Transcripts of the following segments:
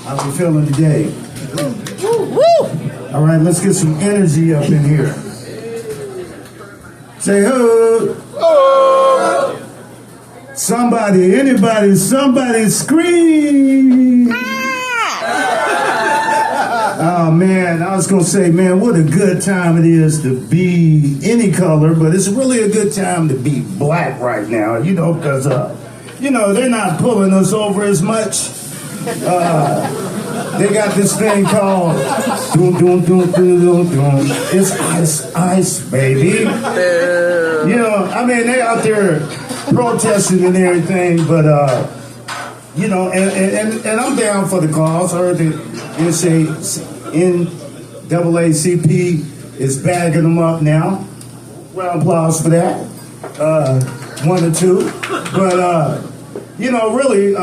How we feeling today? All right, let's get some energy up in here. Say ho. Somebody, anybody, somebody scream. Oh man, I was gonna say, man, what a good time it is to be any color, but it's really a good time to be black right now, you know, because, they're not pulling us over as much. They got this thing called doom, doom, doom, doom, doom, doom. It's ice, ice, baby. You know, I mean, they out there protesting and everything, but, and I'm down for the cause. I heard the NAACP is bagging them up now. Round of applause for that. 1 or 2. But, really,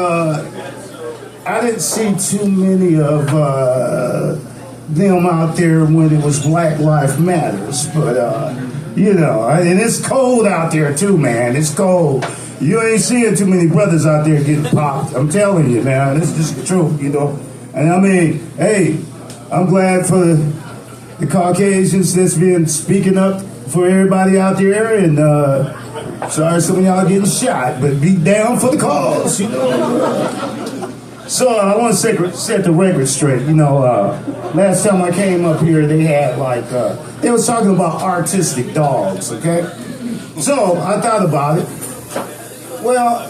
I didn't see too many of them out there when it was Black Lives Matters. But, and it's cold out there too, man. It's cold. You ain't seeing too many brothers out there getting popped. I'm telling you, man. It's just the truth, you know. And I mean, hey, I'm glad for the Caucasians that's been speaking up for everybody out there. And sorry some of y'all getting shot, but be down for the cause, you know. So I want to set the record straight. You know, last time I came up here, they had they was talking about artistic dogs, okay? So I thought about it. Well,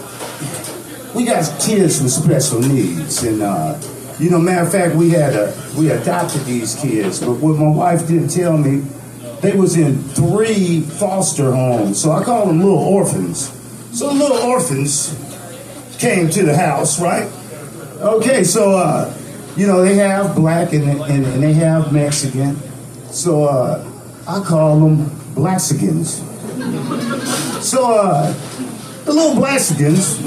we got kids with special needs, and matter of fact, we adopted these kids, but what my wife didn't tell me, they was in 3 foster homes, so I call them little orphans. So the little orphans came to the house, right? Okay, so they have black and they have Mexican, so I call them Blaxicans. So the little Blaxicans,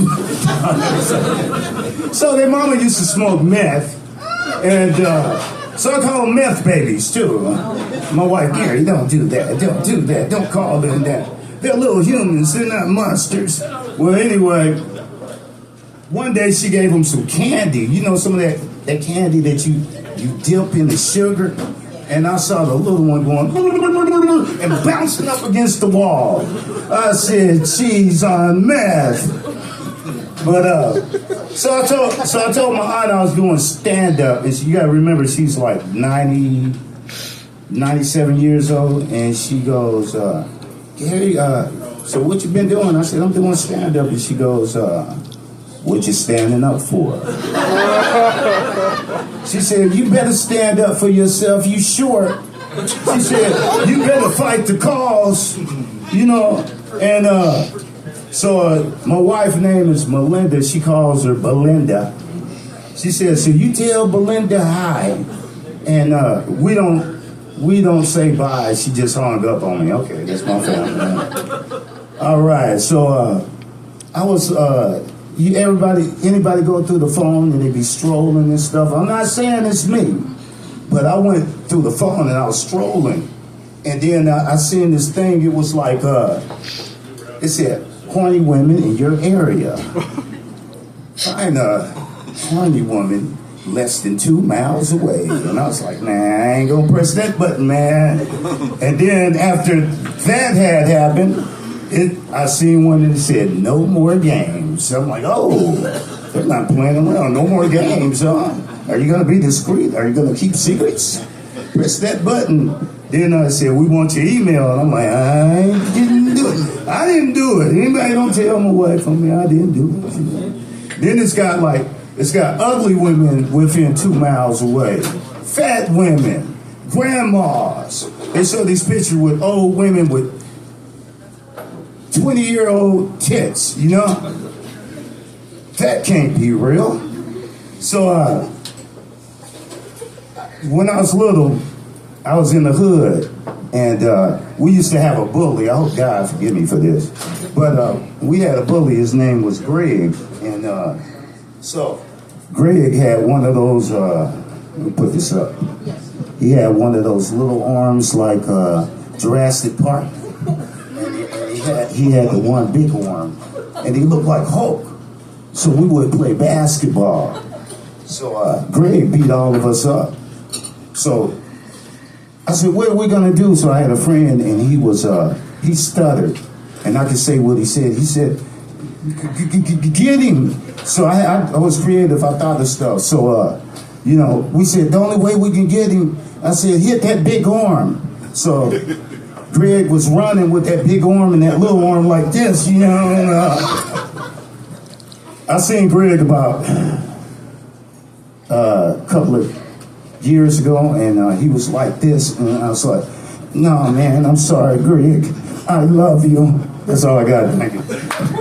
so their mama used to smoke meth, and so I call them meth babies too. My wife, Gary, don't do that, don't call them that. They're little humans, they're not monsters. Well, anyway, one day she gave them some candy. You know, some of that candy that you dip in the sugar. And I saw the little one going and bouncing up against the wall. I said, she's on meth. But so I told my aunt I was doing stand up, and you gotta remember she's like 97 years old, and she goes, Gary, so what you been doing? I said, I'm doing stand up, and she goes, what you standing up for? She said, you better stand up for yourself, you short. She said, you better fight the cause, you know. And so my wife's name is Melinda, she calls her Belinda. She said, so you tell Belinda hi. And we don't say bye, she just hung up on me. Okay, that's my family. All right, so I was... anybody go through the phone and they be strolling and stuff? I'm not saying it's me, but I went through the phone and I was strolling, and then I seen this thing. It was like it said horny women in your area. Find a horny woman less than 2 miles away, and I was like, man, I ain't gonna press that button, man. And then after that had happened, I seen one that said, no more games. I'm like, oh, they're not playing around. No more games, huh? Are you going to be discreet? Are you going to keep secrets? Press that button. Then I said, we want your email. And I'm like, I didn't do it. I didn't do it. Anybody don't tell my wife on me, I didn't do it. Then it's got ugly women within 2 miles away. Fat women. Grandmas. They show these pictures with old women with 20-year-old tits, you know? That can't be real. So, when I was little, I was in the hood, and we used to have a bully. I hope God forgive me for this. But we had a bully, his name was Greg, and so Greg had one of those, let me put this up. He had one of those little arms like Jurassic Park. He had the one big arm, and he looked like Hulk. So we would play basketball. So Greg beat all of us up. So I said, what are we gonna do? So I had a friend, and he stuttered, and I could say what he said. He said, get him. So I was creative. I thought of stuff. So, we said, the only way we can get him, I said, hit that big arm. So Greg was running with that big arm and that little arm like this, and, I seen Greg about a couple of years ago, and he was like this, and I was like, no, man, I'm sorry, Greg. I love you. That's all I got. Thank you.